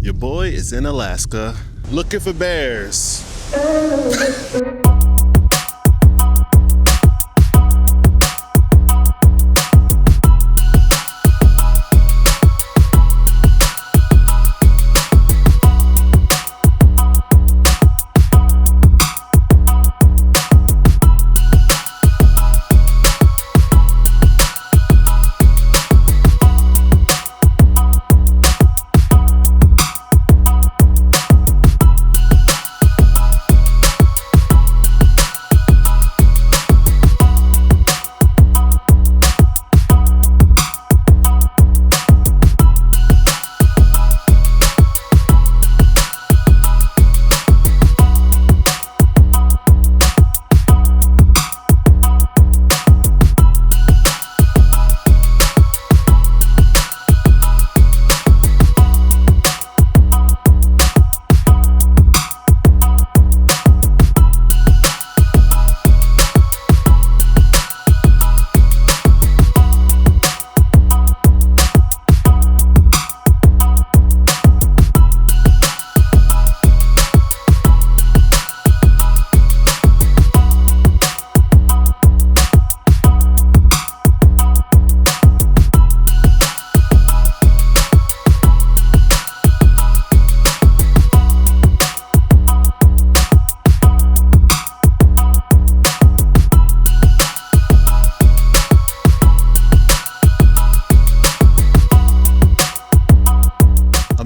Your boy is in Alaska looking for bears.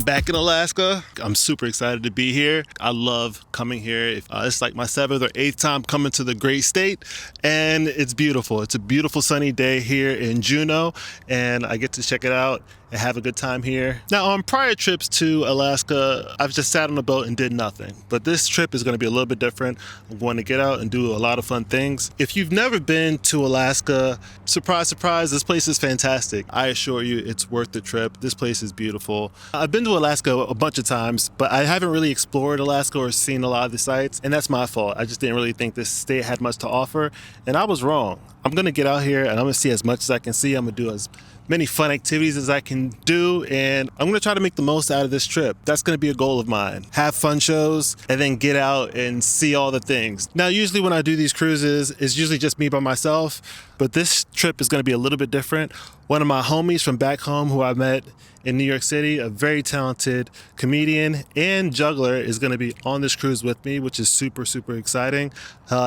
Back in Alaska. I'm super excited to be here. I love coming here. It's like my 7th or 8th time coming to the great state, and it's beautiful. It's a beautiful sunny day here in Juneau, and I get to check it out and have a good time here. Now, on prior trips to Alaska, I've just sat on a boat and did nothing. But this trip is going to be a little bit different. I'm going to get out and do a lot of fun things. If you've never been to Alaska, surprise, surprise, this place is fantastic. I assure you, it's worth the trip. This place is beautiful. I've been to Alaska a bunch of times, but I haven't really explored Alaska or seen a lot of the sites, and that's my fault. I just didn't really think this state had much to offer, and I was wrong. I'm going to get out here and I'm going to see as much as I can see. I'm going to do as many fun activities as I can do, and I'm going to try to make the most out of this trip. That's going to be a goal of mine. Have fun shows and then get out and see all the things. Now, usually when I do these cruises, it's usually just me by myself, but this trip is going to be a little bit different. One of my homies from back home who I met in New York City, a very talented comedian and juggler, is going to be on this cruise with me, which is super, super exciting.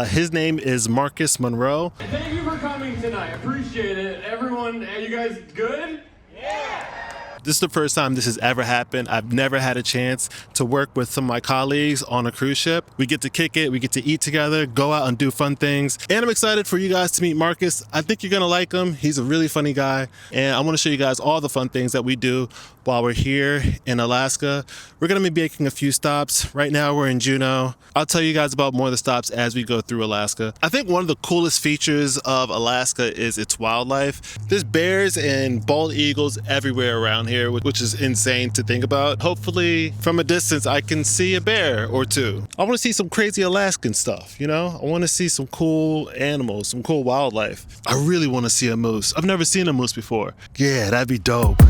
His name is Marcus Monroe. Thank you for coming tonight. Appreciate it. Everyone, are you guys good? Yeah! This is the first time this has ever happened. I've never had a chance to work with some of my colleagues on a cruise ship. We get to kick it, we get to eat together, go out and do fun things. And I'm excited for you guys to meet Marcus. I think you're gonna like him. He's a really funny guy. And I wanna show you guys all the fun things that we do while we're here in Alaska. We're gonna be making a few stops. Right now we're in Juneau. I'll tell you guys about more of the stops as we go through Alaska. I think one of the coolest features of Alaska is its wildlife. There's bears and bald eagles everywhere around here, which is insane to think about. Hopefully from a distance I can see a bear or two. I want to see some crazy Alaskan stuff, you know? I want to see some cool animals, some cool wildlife. I really want to see a moose. I've never seen a moose before. Yeah, that'd be dope.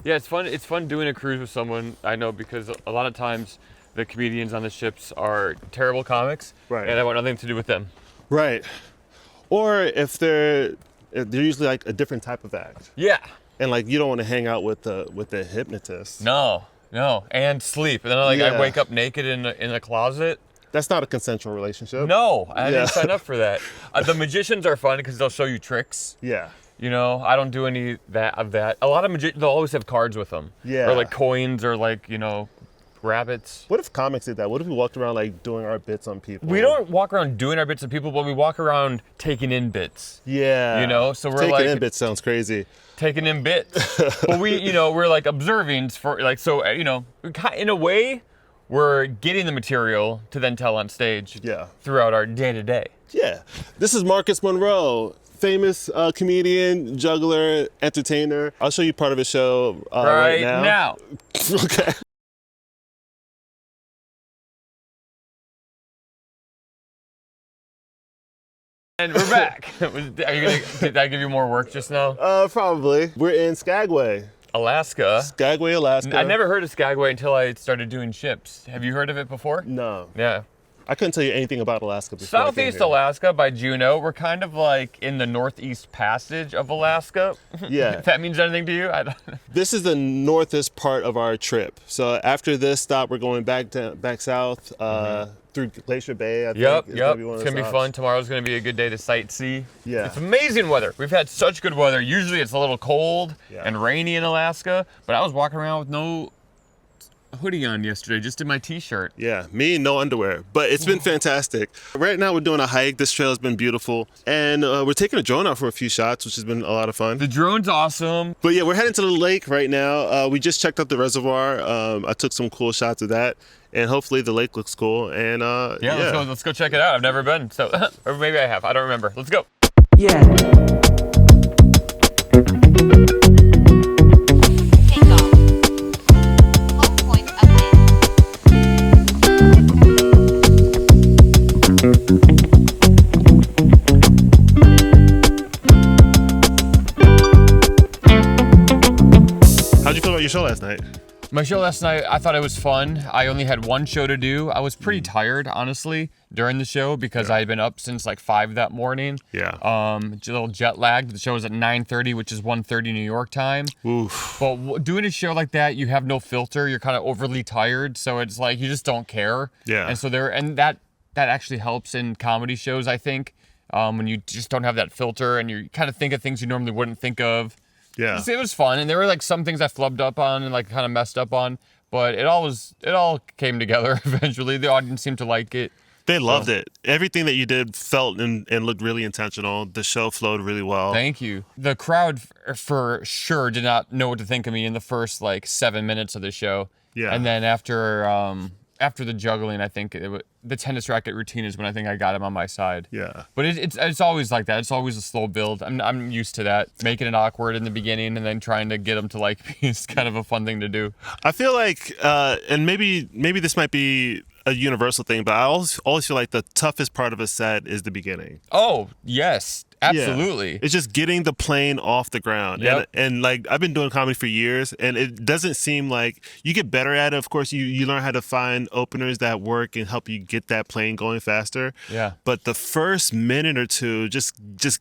Yeah, it's fun. It's fun doing a cruise with someone I know because a lot of times the comedians on the ships are terrible comics, Right. and I want nothing to do with them. Right. Or if they're usually like a different type of act, Yeah. and like you don't want to hang out with the hypnotist. No, and sleep. And then I Yeah. wake up naked in a closet. That's not a consensual relationship. No, I Yeah. didn't sign up for that. The magicians are fun because they'll show you tricks. Yeah. You know, I don't do any of that. A lot of magicians, they'll always have cards with them. Yeah. Or like coins or like, you know, rabbits. What if comics did that? What if we walked around like doing our bits on people? We don't walk around doing our bits of people, but we walk around taking in bits. Yeah. You know, so we're taking like in bits sounds crazy. taking in bits. But we're like observing for like, so, you know, in a way, we're getting the material to then tell on stage. Yeah. Throughout our day to day. Yeah. This is Marcus Monroe, famous comedian, juggler, entertainer. I'll show you part of his show right now. Okay. And we're back. Did I give you more work just now? Probably. We're in Skagway, Alaska. Alaska. I never heard of Skagway until I started doing ships. Have you heard of it before? No. Yeah. I couldn't tell you anything about Alaska before. Southeast Alaska by Juneau. We're kind of like in the Northeast Passage of Alaska. Yeah. If that means anything to you, I don't. This is the northest part of our trip. So after this stop, we're going back south through Glacier Bay. I think Yep. is gonna be one It's of the gonna be stops. fun. Tomorrow's gonna be a good day to sightsee. Yeah. It's amazing weather. We've had such good weather. Usually it's a little cold and rainy in Alaska, but I was walking around with no hoodie on yesterday, just in my t-shirt. Yeah, me, no underwear. But it's been fantastic. Right now we're doing a hike. This trail has been beautiful. And we're taking a drone out for a few shots, which has been a lot of fun. The drone's awesome. But yeah, we're heading to the lake right now. We just checked out the reservoir. I took some cool shots of that. And hopefully the lake looks cool. And Let's go check it out. I've never been, so or maybe I have. I don't remember. Let's go. Yeah. Takeoff. Hold point update. how'd you feel about your show last night? My show last night, I thought it was fun. I only had one show to do. I was pretty tired, honestly, during the show because I had been up since like 5 that morning. Yeah. A little jet lagged. The show was at 9:30, which is 1:30 New York time. Oof. But doing a show like that, you have no filter. You're kind of overly tired, so it's like you just don't care. Yeah. And so that actually helps in comedy shows, I think, when you just don't have that filter and you kind of think of things you normally wouldn't think of. Yeah. It was fun, and there were like some things I flubbed up on and like kind of messed up on, but it all came together eventually. The audience seemed to like it. They loved it. Everything that you did felt and looked really intentional. The show flowed really well. Thank you. The crowd for sure did not know what to think of me in the first like 7 minutes of the show. Yeah. And then after the juggling, I think the tennis racket routine is when I think I got him on my side. Yeah. But it's always like that. It's always a slow build. I'm used to that. Making it awkward in the beginning and then trying to get them to like me is kind of a fun thing to do. I feel like, and maybe this might be a universal thing, but I always feel like the toughest part of a set is the beginning. Oh, yes. Absolutely. Yeah. It's just getting the plane off the ground. Yep. And like I've been doing comedy for years and it doesn't seem like you get better at it. Of course, you learn how to find openers that work and help you get that plane going faster. Yeah. But the first minute or two, just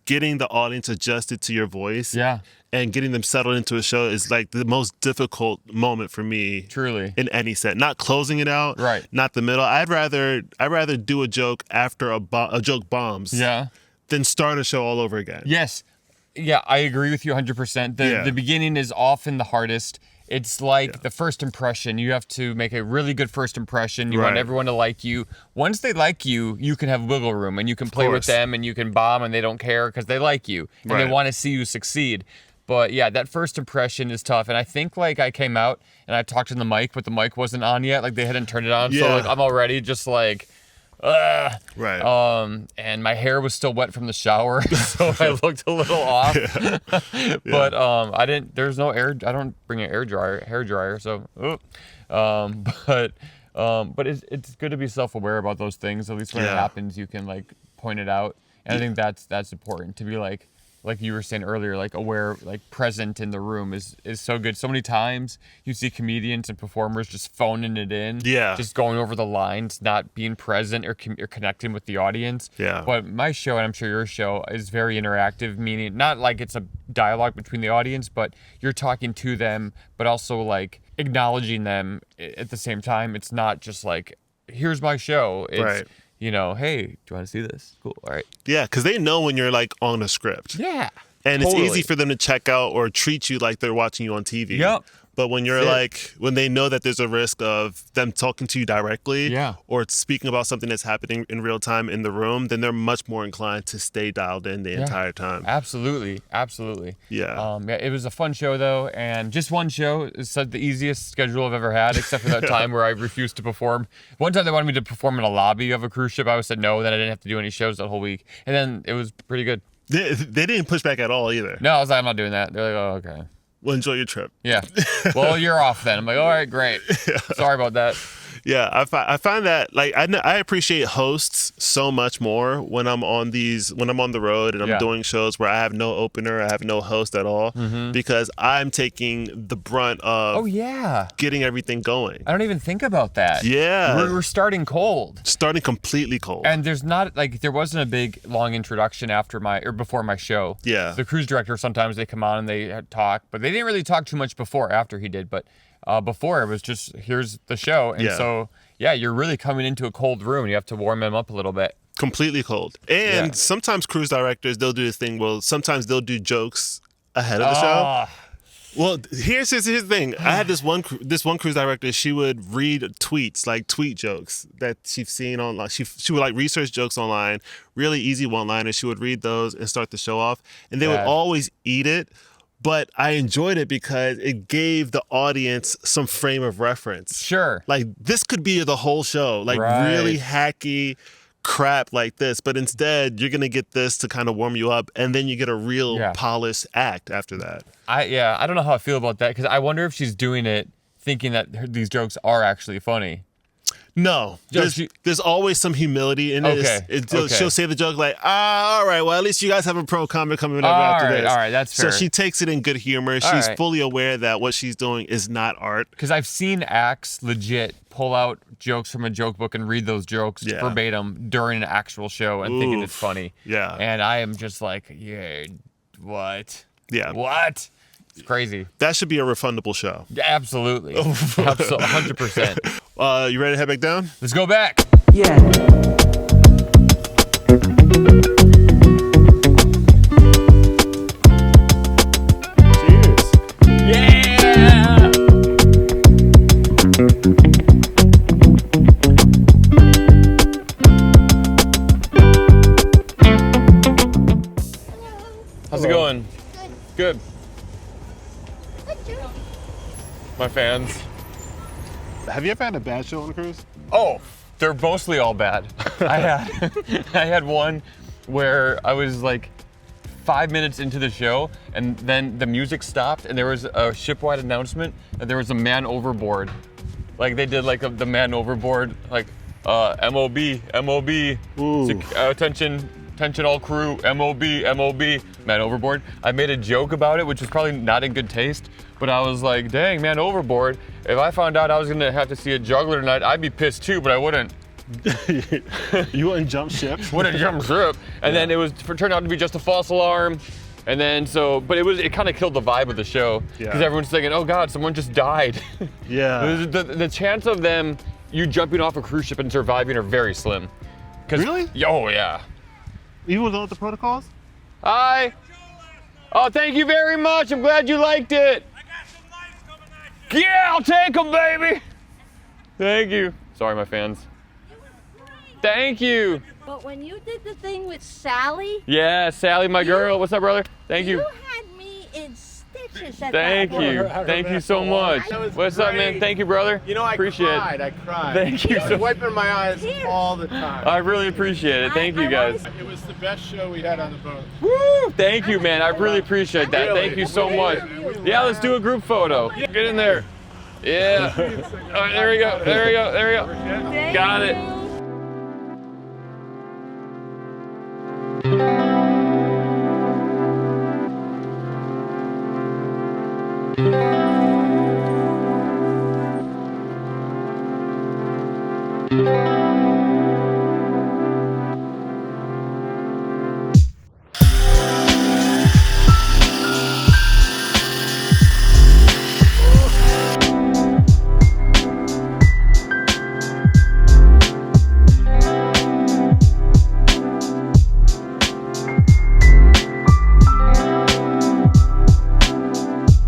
getting the audience adjusted to your voice. Yeah. And getting them settled into a show is like the most difficult moment for me. Truly. In any set, not closing it out, Right. Not the middle. I'd rather do a joke after a joke bombs, Yeah. than start a show all over again. Yes. Yeah, I agree with you 100%. The beginning is often the hardest. It's like the first impression. You have to make a really good first impression. You want Right. everyone to like you. Once they like you, you can have wiggle room and you can play with course. them and you can bomb and they don't care because they like you and they Right. want to see you succeed. But yeah, that first impression is tough. And I think like I came out and I talked in the mic, but the mic wasn't on yet. Like they hadn't turned it on. So Yeah. like I'm already just like, Right. and my hair was still wet from the shower, so I looked a little off. But I didn't. There's no air. I don't bring an hair dryer. So, but it's good to be self-aware about those things. At least when it happens, you can like point it out. And I think that's important to be like like you were saying earlier, like aware, like present in the room is so good. So many times you see comedians and performers just phoning it in, just going over the lines, not being present or connecting with the audience. But my show, and I'm sure your show, is very interactive, meaning not like it's a dialogue between the audience, but you're talking to them, but also like acknowledging them at the same time. It's not just like, here's my show. It's, you know, hey, do you want to see this? Cool. All right. Yeah, because they know when you're like on a script. Yeah. And it's easy for them to check out or treat you like they're watching you on TV. Yep. But when you're like, when they know that there's a risk of them talking to you directly or speaking about something that's happening in real time in the room, then they're much more inclined to stay dialed in the entire time. Absolutely. Yeah. It was a fun show though, and just one show. It's the easiest schedule I've ever had, except for that time where I refused to perform. One time they wanted me to perform in a lobby of a cruise ship. I said no, then I didn't have to do any shows that whole week. And then it was pretty good. They didn't push back at all either. No, I was like, I'm not doing that. They're like, oh, okay. Well, enjoy your trip. Yeah. Well, you're off then. I'm like, all right, great. Sorry about that. Yeah, I find that like I appreciate hosts so much more when I'm on the road and I'm doing shows where I have no opener, I have no host at all, because I'm taking the brunt of getting everything going. I don't even think about that. Yeah, we're starting cold, starting completely cold, and there wasn't a big long introduction before my show. Yeah, the cruise director, sometimes they come on and they talk, but they didn't really talk too much after he did, but. Before it was just, here's the show. And so, you're really coming into a cold room and you have to warm them up a little bit. Completely cold. And sometimes cruise directors, they'll do this thing, sometimes they'll do jokes ahead of the show. Well, here's the thing. I had this one cruise director, she would read tweets, like tweet jokes that she's seen online. She would like research jokes online, really easy one-liners. She would read those and start the show off. And they would always eat it. But I enjoyed it because it gave the audience some frame of reference. Sure. Like, this could be the whole show. Like, really hacky crap like this. But instead, you're going to get this to kind of warm you up. And then you get a real polished act after that. I don't know how I feel about that. Because I wonder if she's doing it thinking that these jokes are actually funny. No, there's always some humility in it. She'll say the joke like, all right, well, at least you guys have a pro comic coming up after this. All right, that's fair. So she takes it in good humor. She's fully aware that what she's doing is not art. Because I've seen acts legit pull out jokes from a joke book and read those jokes verbatim during an actual show and thinking it's funny. Yeah. And I am just like, what? Yeah. What? It's crazy. That should be a refundable show. Yeah, absolutely. 100%. You ready to head back down? Let's go back. Yeah. Cheers. Yeah. How's it going? Good. My fans. Have you ever had a bad show on a cruise? Oh, they're mostly all bad. I had one where I was like 5 minutes into the show and then the music stopped and there was a shipwide announcement that there was a man overboard. Like they did like the man overboard, like MOB, attention all crew, MOB, man overboard. I made a joke about it, which was probably not in good taste, but I was like, dang, man overboard. If I found out I was gonna have to see a juggler tonight, I'd be pissed too, but I wouldn't. You wouldn't jump ship? Wouldn't jump ship. And then it turned out to be just a false alarm. And then but it kind of killed the vibe of the show. Because everyone's thinking, oh God, someone just died. Yeah. The chance of you jumping off a cruise ship and surviving are very slim. Really? Oh yeah. You know what the protocols? Hi. Oh, thank you very much. I'm glad you liked it. I got some lights coming at you. Yeah, I'll take them, baby. Thank you. Sorry, my fans. Thank you. But when you did the thing with Sally, yeah, Sally, my girl. What's up, brother? Thank you. You had me in stitches at Thank that you. point. Thank you so much. What's up, man? Thank you, brother. You know, I appreciate cried. it. I cried. Thank you. I was wiping my eyes all the time. I really appreciate it. Thank you, guys. It was the best show we had on the boat. Woo! Thank you, man. I really appreciate that. Thank you so much. Yeah, let's do a group photo. Get in there. Yeah. All right, there we go. There we go. There we go. Got it.